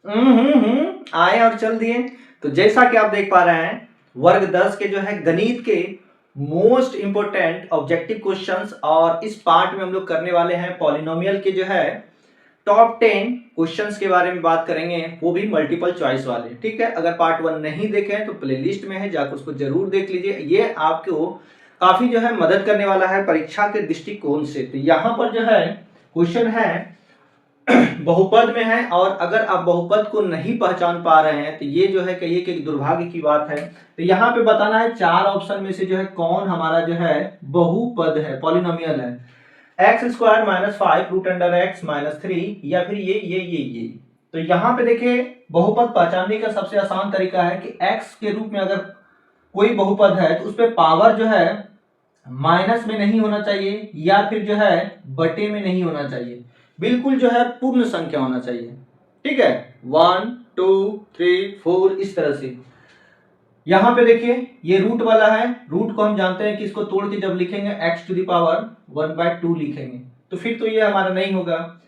आए और चल दिए। तो जैसा कि आप देख पा रहे हैं, वर्ग 10 के जो है गणित के मोस्ट इंपोर्टेंट ऑब्जेक्टिव क्वेश्चंस, और इस पार्ट में हम लोग करने वाले हैं पॉलिनोमियल के जो है टॉप 10 क्वेश्चंस के बारे में बात करेंगे, वो भी मल्टीपल चॉइस वाले। ठीक है, अगर पार्ट 1 नहीं देखे हैं तो प्लेलिस्ट में है, जाकर उसको जरूर देख लीजिए। ये आपको काफी जो है मदद करने वाला है परीक्षा के दृष्टिकोण से। तो यहाँ पर जो है क्वेश्चन है बहुपद में है, और अगर आप बहुपद को नहीं पहचान पा रहे हैं तो ये जो है कहिए कि दुर्भाग्य की बात है। तो यहाँ पे बताना है 4 ऑप्शन में से जो है कौन हमारा जो है बहुपद है, पॉलिनोमियल है। X square minus 5 root under x minus 3, या फिर ये। तो यहाँ पे देखिए बहुपद पहचानने का सबसे आसान तरीका है कि एक्स के रूप में अगर कोई बहुपद है तो उस पर पावर जो है माइनस में नहीं होना चाहिए, या फिर जो है बटे में नहीं होना चाहिए, बिल्कुल जो है पूर्ण संख्या होना चाहिए। ठीक है, 1 2 3 4 इस तरह से। यहां पे देखिए ये रूट वाला है, रूट को हम जानते हैं कि इसको तोड़ के जब लिखेंगे x टू द पावर 1/2 लिखेंगे, तो फिर तो ये हमारा नहीं होगा।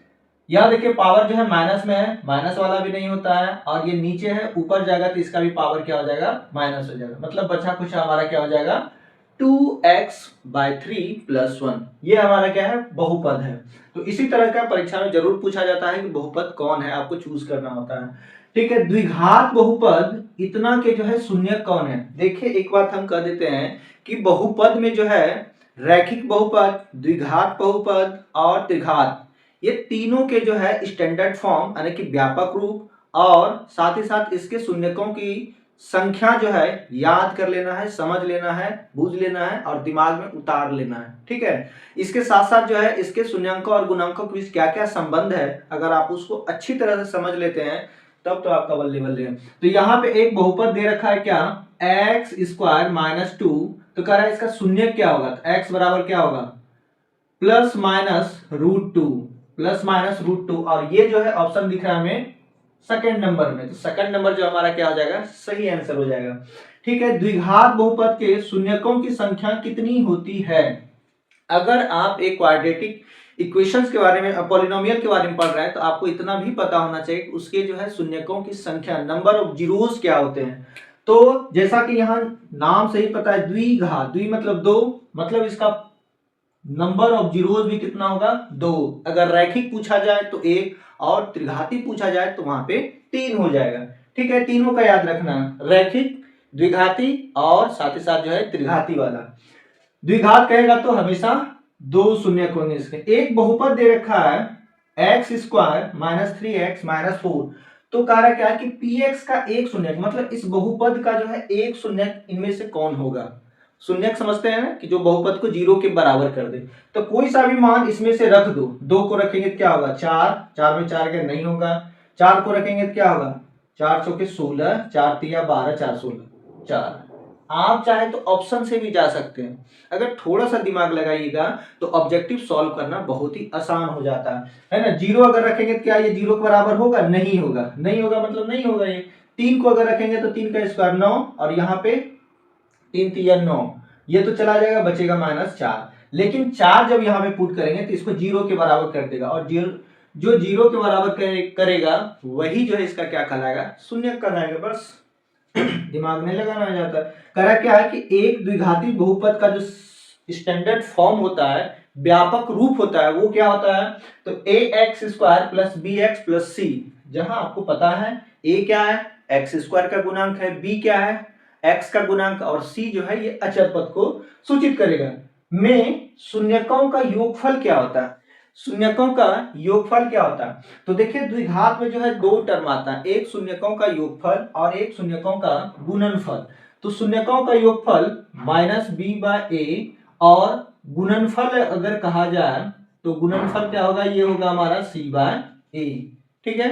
यहां देखिए पावर जो है माइनस में है, माइनस वाला भी नहीं होता है, और ये नीचे है ऊपर जाएगा तो इसका भी पावर क्या हो जाएगा, माइनस हो जाएगा। मतलब बचा कुछ हमारा क्या हो जाएगा, 2x/3 + 1। ये हमारा क्या है, बहुपद है। तो इसी तरह का परीक्षा में जरूर पूछा जाता है कि बहुपद कौन है, आपको चूज करना होता है। ठीक है, द्विघात बहुपद इतना के जो है शून्य कौन है। देखिए एक बात हम कह देते हैं कि बहुपद में जो है रैखिक बहुपद, द्विघात बहुपद और त्रिघात, ये तीनों के जो है स्टैंडर्ड फॉर्म यानी कि व्यापक रूप, और साथ ही साथ इसके शून्यकों की संख्या जो है याद कर लेना है, समझ लेना है, बूझ लेना है और दिमाग में उतार लेना है। ठीक है, इसके साथ साथ जो है इसके शून्यंकों और गुणांकों के बीच क्या क्या संबंध है, अगर आप उसको अच्छी तरह से समझ लेते हैं तब तो आपका बल्ले बल्ले है। तो यहाँ पे एक बहुपद दे रखा है क्या, एक्स स्क्वायर माइनस 2, तो कह रहा है इसका शून्य क्या होगा, तो एक्स बराबर क्या होगा, प्लस माइनस रूट टू, और ये जो है ऑप्शन दिख रहा है हमें सेकंड नंबर में। तो सेकंड नंबर जो हमारा क्या हो जाएगा, सही आंसर हो जाएगा। ठीक है, द्विघात बहुपद के शून्यकों की संख्या कितनी होती है। अगर आप एक क्वाड्रेटिक इक्वेशंस के बारे में, पॉलिनोमियल के बारे में पढ़ रहे हैं, तो आपको इतना भी पता होना चाहिए कि उसके जो है शून्यकों की संख्या, नंबर ऑफ जीरोस क्या होते हैं। तो जैसा कि यहाँ नाम से ही पता है, द्विघात, द्वि मतलब दो, मतलब इसका नंबर ऑफ जीरोस भी कितना होगा, 2। अगर रैखिक पूछा जाए तो 1, और त्रिघाती पूछा जाए तो वहां पे 3 हो जाएगा। ठीक है, तीनों का याद रखना, रैखिक, द्विघाती और साथ ही साथ जो है त्रिघाती वाला। द्विघात कहेगा तो हमेशा 2 शून्य होंगे इसके। एक बहुपद दे रखा है x square minus 3x minus 4, तो कह रहा है क्या कि px का एक शून्य, मतलब इस बहुपद का जो है एक शून्य इनमें से कौन होगा। शून्य समझते हैं ना कि जो बहुपद को 0 के बराबर कर दे। तो कोई सा भी मान इसमें से रख दो, 2 को रखेंगे तो क्या होगा 4, 4 में 4 के नहीं होगा, 4 को रखेंगे तो क्या होगा 4 चौके 16, 4 तिया 12, 4 16 4। आप चाहे तो ऑप्शन से भी जा सकते हैं। अगर थोड़ा सा दिमाग लगाइएगा तो ऑब्जेक्टिव सॉल्व करना बहुत ही आसान हो जाता है ना। 0 अगर रखेंगे तो क्या ये 0 के बराबर होगा, नहीं होगा, नहीं होगा मतलब नहीं होगा ये। 3 को अगर रखेंगे तो 3 का स्क्वायर 9, और यहाँ पे 3 तिया 9, ये तो चला जाएगा, बचेगा -4। लेकिन 4 जब यहाँ पे पुट करेंगे तो इसको 0 के बराबर कर देगा, और जो 0 के बराबर करेगा वही जो है इसका क्या कहलाएगा, शून्य कहलाएगा। बस दिमाग नहीं लगाना आ जाता। करा क्या है कि एक द्विघाती बहुपद का जो स्टैंडर्ड फॉर्म होता है, व्यापक रूप होता है, वो क्या होता है, तो ax square plus bx plus c। जहां आपको पता है a क्या है, एक्स स्क्वायर का गुणांक है, b क्या है, x का गुणांक, और c जो है ये अचर पद को सूचित करेगा। में शून्यकों का योगफल क्या होता है, शून्यकों का योगफल क्या होता है। तो देखिए द्विघात में जो है 2 टर्म आता है, एक शून्यकों का योगफल और एक शून्यकों का गुणनफल। तो शून्यकों का योगफल -b/a, और गुणनफल अगर कहा जाए तो गुणनफल क्या होगा, ये होगा हमारा c/a। ठीक है,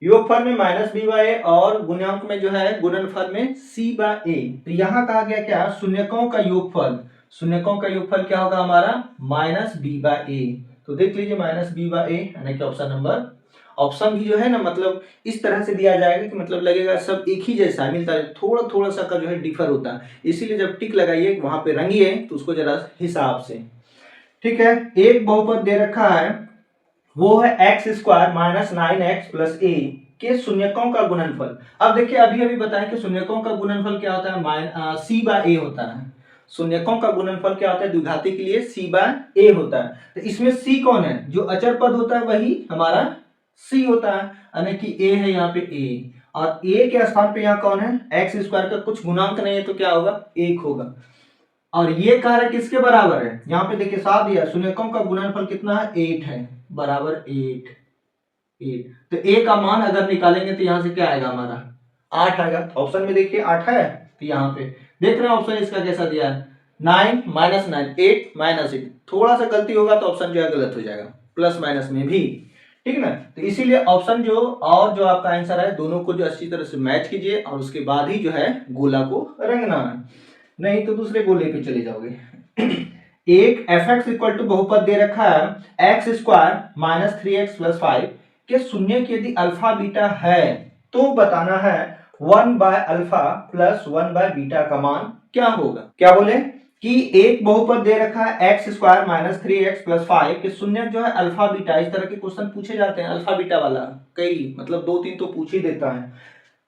योगफल में -b/a और गुणांक में जो है गुणनफल में c/a। तो यहां कहा गया क्या, शून्यकों का योगफल, शून्यकों का योगफल क्या होगा हमारा -b/a। तो देख लीजिए -b/a यानी कि ऑप्शन नंबर, ऑप्शन भी जो है ना मतलब इस तरह से दिया जाएगा कि मतलब लगेगा सब एक ही जैसा मिलता है, थोड़ा थोड़ा सा का जो है डिफर होता है। इसीलिए जब टिक लगाइए वहां पे रंगिए तो उसको जरा हिसाब से। ठीक है, एक बहुपद दे रखा है, वो है x square minus 9x plus a, के शून्यकों का गुणनफल। अब देखिए अभी अभी बताएं कि शून्यकों का गुणनफल क्या होता है, सी बाय ए होता है। शून्यकों का गुणनफल क्या होता है द्विघाती के लिए, सी बाय ए होता है। तो इसमें सी कौन है, जो अचर पद होता है वही हमारा सी होता है, यानी कि ए है यहाँ पे ए, और ए के स्थान पे यहाँ कौन है, एक्स स्क्वायर का कुछ गुणांक नहीं है तो क्या होगा, 1 होगा। और ये कार्य किसके बराबर है, यहाँ पे देखिए साथ दिया, शून्यकों का गुणनफल कितना है, 8 है, बराबर 8। तो ए का मान अगर निकालेंगे तो यहाँ से क्या आएगा हमारा, 8 आएगा। ऑप्शन में देखिए 8 है, तो यहाँ पे देख रहे हैं ऑप्शन इसका कैसा दिया है, 9 माइनस 9, 8 माइनस 8। थोड़ा सा गलती होगा तो ऑप्शन जो है गलत हो जाएगा, प्लस माइनस में भी, ठीक ना। तो इसीलिए ऑप्शन जो आपका आंसर है दोनों को जो अच्छी तरह से मैच कीजिए और उसके बाद ही जो है गोला को रंगना है, नहीं तो दूसरे गोले पे चले जाओगे। एक fx इक्वल टू बहुपद दे रखा है x square minus 3x plus 5 के शून्य की यदि अल्फा बीटा है तो बताना है 1 by alpha plus 1 by beta का मान क्या होगा। क्या बोले कि एक बहुपद दे रखा है x square minus 3x plus 5 के शून्य जो है अल्फा बीटा, इस तरह के क्वेश्चन पूछे जाते हैं अल्फा बीटा वाला, कई मतलब 2-3 तो पूछ ही देता है।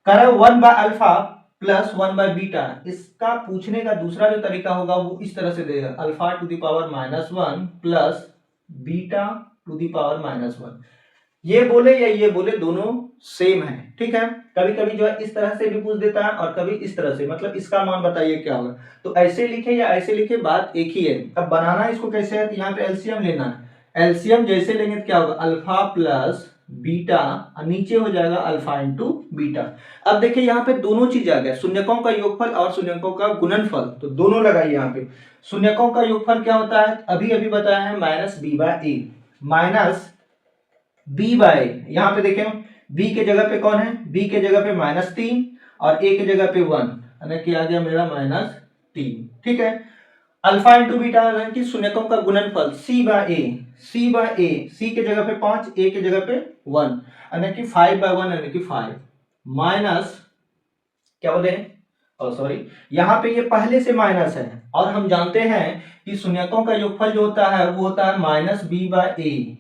कह 1 by alpha plus 1 by beta, इसका पूछने का दूसरा जो तरीका होगा वो इस तरह से देगा, alpha two the power -1 plus beta two the power -1। ये बोले या ये बोले दोनों सेम है, ठीक है। कभी कभी जो है इस तरह से भी पूछ देता है और कभी इस तरह से, मतलब इसका मान बताइए क्या होगा, तो ऐसे लिखे या ऐसे लिखे बात एक ही है। अब बनाना इसको कैसे है, यहाँ पे एलसीएम लेना है, एलसीएम जैसे लेंगे तो क्या होगा, अल्फा प्लस बीटा और नीचे हो जाएगा अल्फा इंटू बीटा। अब देखिए यहाँ पे दोनों चीज आ गया, शून्यकों का योगफल और शून्यकों का गुणनफल, तो दोनों लगाइए यहाँ पे। शून्यकों का योगफल क्या होता है, अभी अभी बताया है माइनस बी बाय ए, माइनस बी बाय, यहाँ पे देखें b के जगह पे कौन है, b के जगह पे -3 और a के जगह पे 1, यानी कि आ गया मेरा -3, ठीक है। अल्फा इंटू बीटा यानी कि शून्यकों का गुणनफल c बाय a, c के जगह पे 5, a के जगह पे 1, यानी कि 5 बाय 1 यानी कि 5 माइनस क्या बोले, सॉरी यहाँ पे ये पहले से माइनस है और हम जानते हैं कि शून्यकों का योगफल जो होता है वो होता है माइनस बी बाय ए,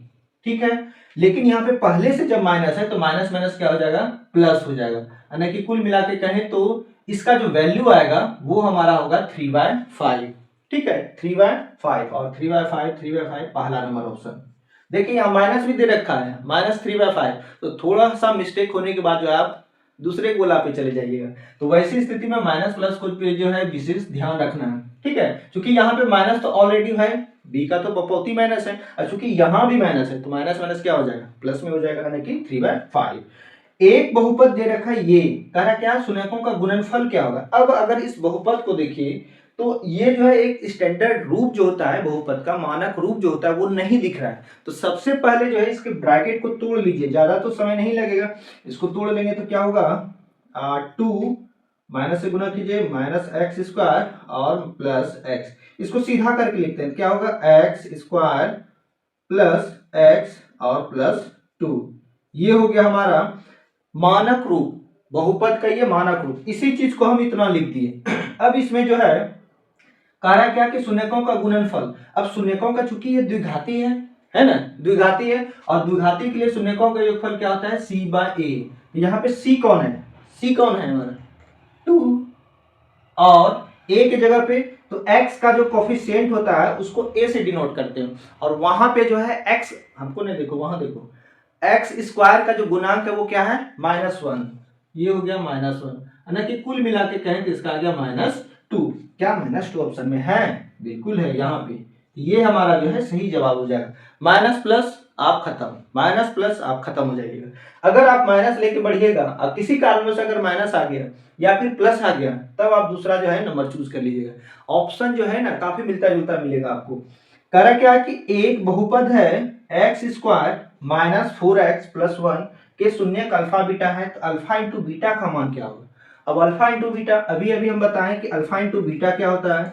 ठीक है। लेकिन यहाँ पे पहले से जब माइनस है तो माइनस माइनस क्या हो जाएगा, प्लस हो जाएगा, यानी कि कुल मिला के कहें तो इसका जो वैल्यू आएगा वो हमारा होगा 3/5, ठीक है। 3/5 और 3/5 पहला नंबर ऑप्शन। देखिए यहाँ माइनस भी दे रखा है, -3/5, तो थोड़ा सा मिस्टेक होने के बाद जो है आप दूसरे गोला पे चले जाइएगा। तो वैसी स्थिति में माइनस प्लस को जो है विशेष ध्यान रखना है, ठीक है। क्योंकि यहाँ पे माइनस तो ऑलरेडी है, बी का तो बपौती माइनस है, और चूंकि यहाँ भी माइनस है तो माइनस माइनस क्या हो जाएगा, प्लस में हो जाएगा, यानी कि 3/5। एक बहुपद दे रखा है ये, कह रहा क्या, शून्यकों का गुणनफल क्या होगा। अब अगर इस बहुपद को देखिए तो ये जो है एक स्टैंडर्ड रूप जो होता है बहुपद का, मानक रूप जो होता है वो नहीं दिख रहा है। तो सबसे पहले जो है इसके ब्रैकेट को तोड़ लीजिए, ज्यादा तो समय नहीं लगेगा, इसको तोड़ लेंगे तो क्या होगा, 2 माइनस से गुना कीजिए -x² और प्लस x, इसको सीधा करके लिखते हैं, क्या होगा x² प्लस x और प्लस 2, ये हो गया हमारा मानक रूप, बहुपद का ये मानक रूप। इसी चीज को हम इतना लिख दिए। अब इसमें जो है कहा क्या कि शून्यकों का गुणनफल, अब शून्यकों का चूंकि ये द्विघाती है ना, द्विघाती है, और द्विघाती के लिए शून्यकों का योगफल क्या होता है, c बाय ए। यहाँ पे c कौन है, c कौन है हमारा 2, और a के जगह पे तो x का जो कोफिशिएंट होता है उसको a से डिनोट करते हैं, और वहां पे जो है x हमको नहीं, देखो वहां देखो x² का जो गुणांक है वो क्या है, -1, ये हो गया -1, यानी कि कुल मिला के कहें तो इसका आ गया -2। क्या -2 ऑप्शन में है, बिल्कुल है यहाँ पे, ये हमारा जो है सही जवाब हो जाएगा। माइनस प्लस आप खत्म, माइनस प्लस आप खत्म हो जाइएगा। अगर आप माइनस लेके बढ़िएगा और किसी कारणवश अगर माइनस आ गया या फिर प्लस आ गया तब आप दूसरा जो है नंबर चूज कर लीजिएगा। ऑप्शन जो है ना काफी मिलता जुलता मिलेगा आपको। करा क्या है कि एक बहुपद है x² माइनस 4x प्लस 1 के शून्यक अल्फा बीटा है, तो अल्फा इंटू बीटा का मान क्या होगा। अब अल्फा इंटू बीटा अभी अभी हम बताएं कि अल्फा इंटू बीटा क्या होता है,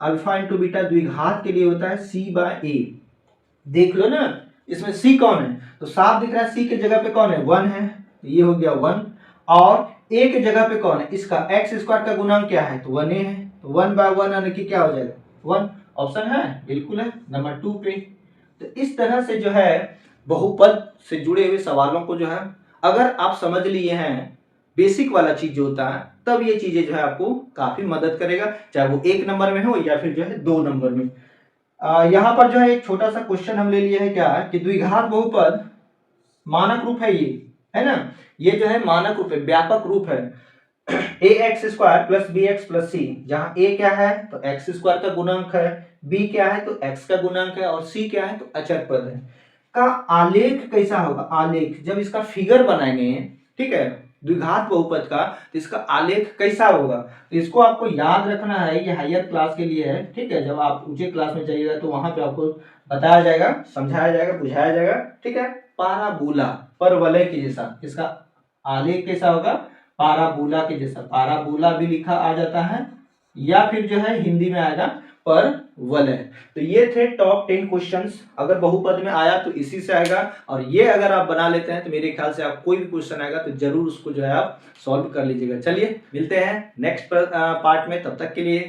अल्फा इंटू बीटा द्विघात के लिए होता है c बाय ए। देख लो ना इसमें c कौन है, तो साफ दिख रहा है c के जगह पे कौन है, 1 है, तो ये हो गया 1, और a के जगह पे कौन है, इसका x² का गुणांक क्या है, तो 1a है, तो 1 बाय 1 यानी कि क्या हो जाएगा 1, ऑप्शन है बिल्कुल है नंबर 2 पे। तो इस तरह से जो है बहुपद से जुड़े हुए सवालों को जो है अगर आप समझ लिए हैं बेसिक वाला चीज जो होता है, तब ये चीजें जो है आपको काफी मदद करेगा, चाहे वो 1 नंबर में हो या फिर जो है 2 नंबर में। यहाँ पर जो है एक छोटा सा क्वेश्चन हम ले लिए है क्या कि द्विघात बहुपद मानक रूप है, ये है ना, ये जो है मानक रूप है, व्यापक रूप है a x square plus b x plus c, जहां ए क्या है तो एक्स स्क्वायर का गुणांक है, बी क्या है तो एक्स का गुणांक है, और सी क्या है तो अचर पद है, का आलेख कैसा होगा, आलेख जब इसका फिगर बनाएंगे, ठीक है, द्विघात बहुपद का, तो इसका आलेख कैसा होगा, तो इसको आपको याद रखना है, ये हायर क्लास के लिए है, ठीक है, जब आप ऊंचे क्लास में जाइएगा तो वहां पे आपको बताया जाएगा, समझाया जाएगा, बुझाया जाएगा, ठीक है। पाराबोला, परवलय के जैसा, इसका आलेख कैसा होगा, पाराबोला के जैसा, पाराबोला भी लिखा आ जाता है, या फिर जो है हिंदी में आएगा परवलय। तो ये थे टॉप 10 क्वेश्चंस, अगर बहुपद में आया तो इसी से आएगा, और ये अगर आप बना लेते हैं तो मेरे ख्याल से आप कोई भी क्वेश्चन आएगा तो जरूर उसको जो है आप सॉल्व कर लीजिएगा। चलिए मिलते हैं नेक्स्ट पार्ट में, तब तक के लिए